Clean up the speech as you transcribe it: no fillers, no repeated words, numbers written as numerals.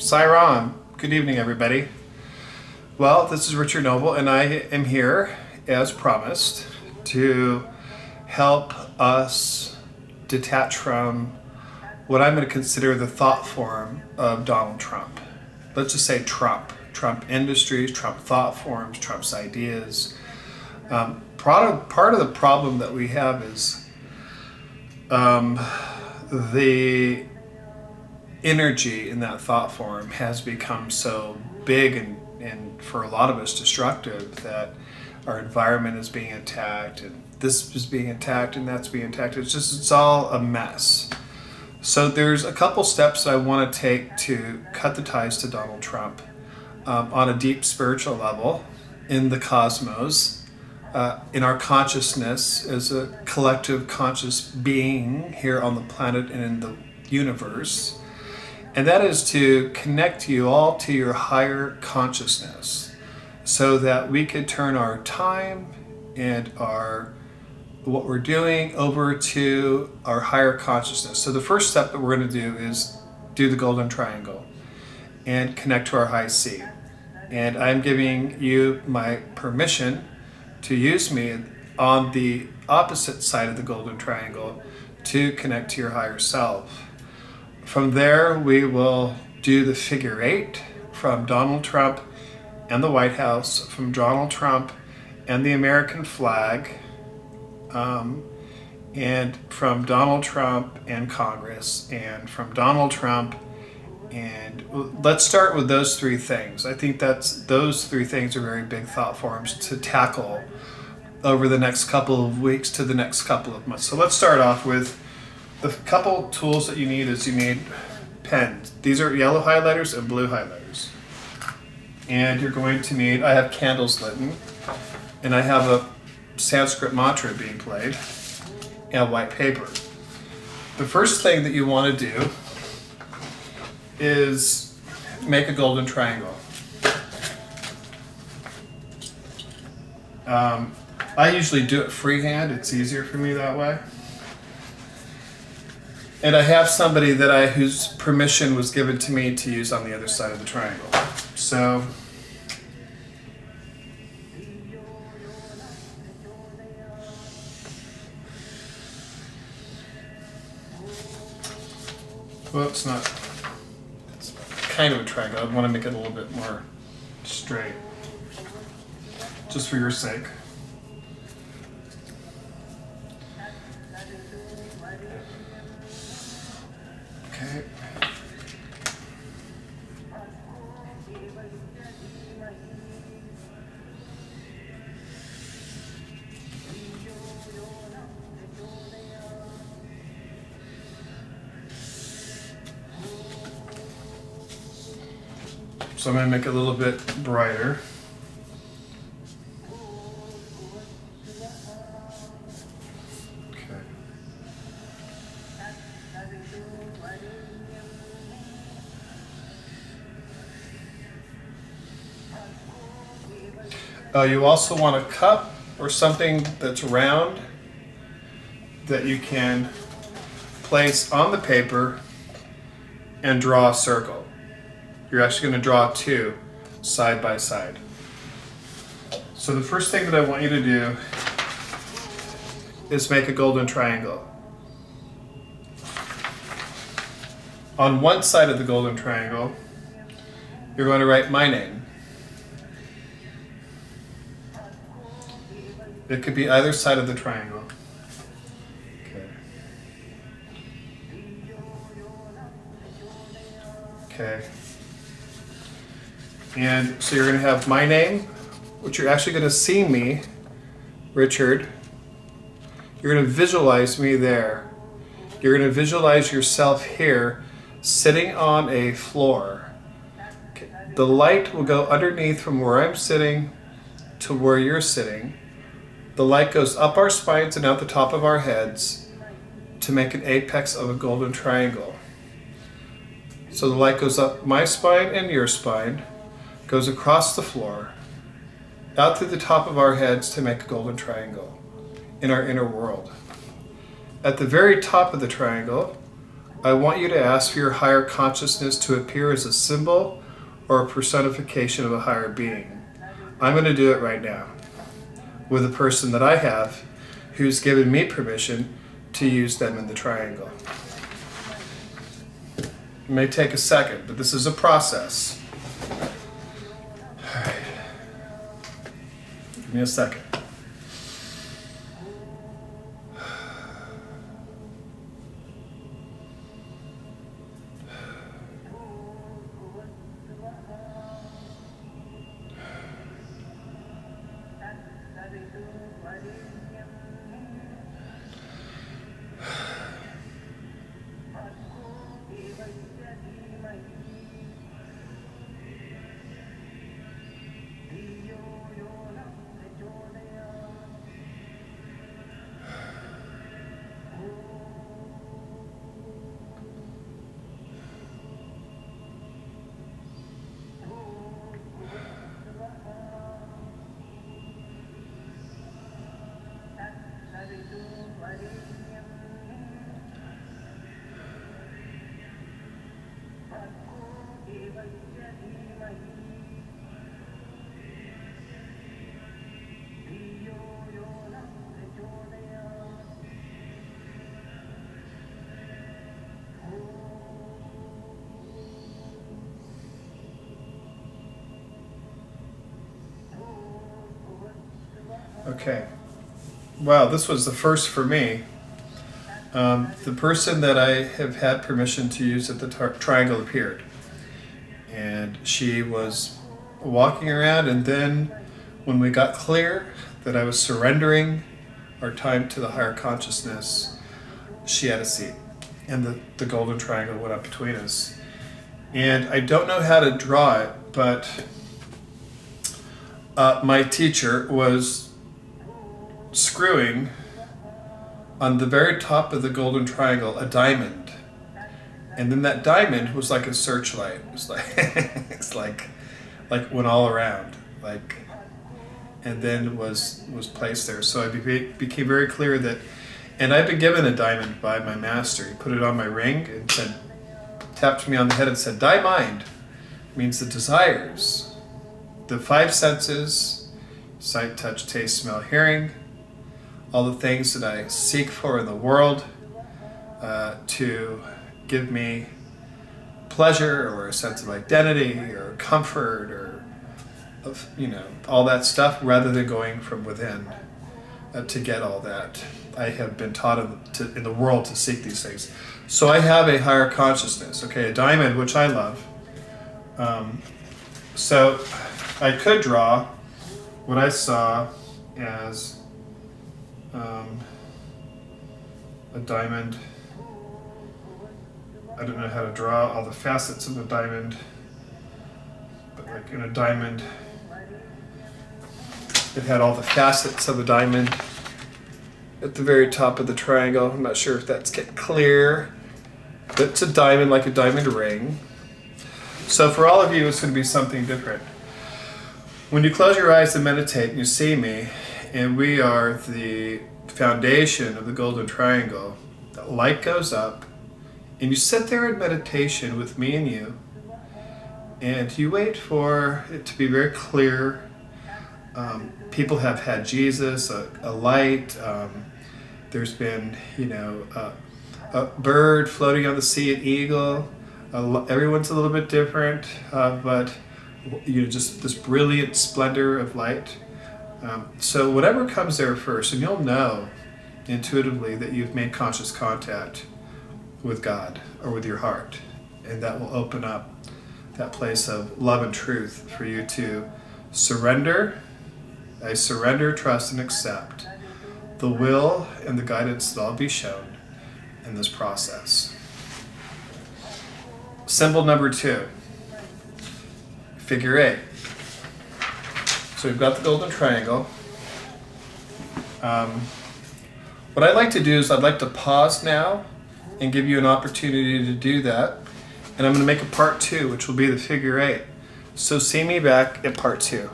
Siron, good evening, everybody. Well, this is Richard Noble, and I am here, as promised, to help us detach from what I'm going to consider the thought form of Donald Trump. Let's just say Trump. Trump Industries, Trump thought forms, Trump's ideas. Part of the problem that we have is the energy in that thought form has become so big and for a lot of us destructive that our environment is being attacked and this is being attacked and that's being attacked. It's all a mess. So there's a couple steps that I want to take to cut the ties to Donald Trump on a deep spiritual level in the cosmos, in our consciousness as a collective conscious being here on the planet and in the universe. And that is to connect you all to your higher consciousness so that we could turn our time and what we're doing over to our higher consciousness. So the first step that we're going to do is do the golden triangle and connect to our high C. And I'm giving you my permission to use me on the opposite side of the golden triangle to connect to your higher self. From there, we will do the figure eight from Donald Trump and the White House, from Donald Trump and the American flag, and from Donald Trump and Congress, and from Donald Trump. And let's start with those three things. I think those three things are very big thought forms to tackle over the next couple of weeks to the next couple of months. So let's start off with the couple tools that you need. You need pens. These are yellow highlighters and blue highlighters. And you're going to need, I have candles lit, and I have a Sanskrit mantra being played, and white paper. The first thing that you want to do is make a golden triangle. I usually do it freehand. It's easier for me that way. And I have somebody whose permission was given to me to use on the other side of the triangle. So well, it's kind of a triangle. I want to make it a little bit more straight, just for your sake. Okay. So I'm going to make it a little bit brighter. You also want a cup or something that's round that you can place on the paper and draw a circle. You're actually going to draw two side by side. So the first thing that I want you to do is make a golden triangle. On one side of the golden triangle, you're going to write my name. It could be either side of the triangle. Okay. And so you're going to have my name, which you're actually going to see me, Richard. You're going to visualize me there. You're going to visualize yourself here, sitting on a floor. Okay. The light will go underneath from where I'm sitting to where you're sitting. The light goes up our spines and out the top of our heads to make an apex of a golden triangle. So the light goes up my spine and your spine, goes across the floor, out through the top of our heads to make a golden triangle in our inner world. At the very top of the triangle, I want you to ask for your higher consciousness to appear as a symbol or a personification of a higher being. I'm going to do it right now with a person that I have who's given me permission to use them in the triangle. It may take a second, but this is a process. All right. Give me a second. Okay. Wow, this was the first for me. The person that I have had permission to use at the triangle appeared. And she was walking around, and then when we got clear that I was surrendering our time to the higher consciousness, she had a seat. And the golden triangle went up between us. And I don't know how to draw it, but my teacher was screwing on the very top of the golden triangle a diamond, and then that diamond was like a searchlight. It was like it's like went all around, like, and then was placed there. So I became very clear that, and I'd been given a diamond by my master. He put it on my ring and said, tapped me on the head and said, "Thy mind," means the desires, the five senses, sight, touch, taste, smell, hearing, all the things that I seek for in the world to give me pleasure or a sense of identity or comfort or all that stuff, rather than going from within to get all that. I have been taught in the world to seek these things. So I have a higher consciousness, okay, a diamond, which I love. So I could draw what I saw as a diamond. I don't know how to draw all the facets of a diamond, but like in a diamond, it had all the facets of a diamond at the very top of the triangle. I'm not sure if that's getting clear, but it's a diamond, like a diamond ring. So for all of you, it's going to be something different. When you close your eyes and meditate and you see me, and we are the foundation of the golden triangle, the light goes up, and you sit there in meditation with me and you, and you wait for it to be very clear. People have had Jesus, a light. There's been, a bird floating on the sea, an eagle. Everyone's a little bit different, but just this brilliant splendor of light. So whatever comes there first, and you'll know intuitively that you've made conscious contact with God or with your heart, and that will open up that place of love and truth for you to surrender. I surrender, trust, and accept the will and the guidance that I'll be shown in this process. Symbol number 2, figure 8. So we've got the golden triangle. What I'd like to do is I'd like to pause now and give you an opportunity to do that. And I'm going to make a part 2, which will be the figure 8. So see me back at part 2.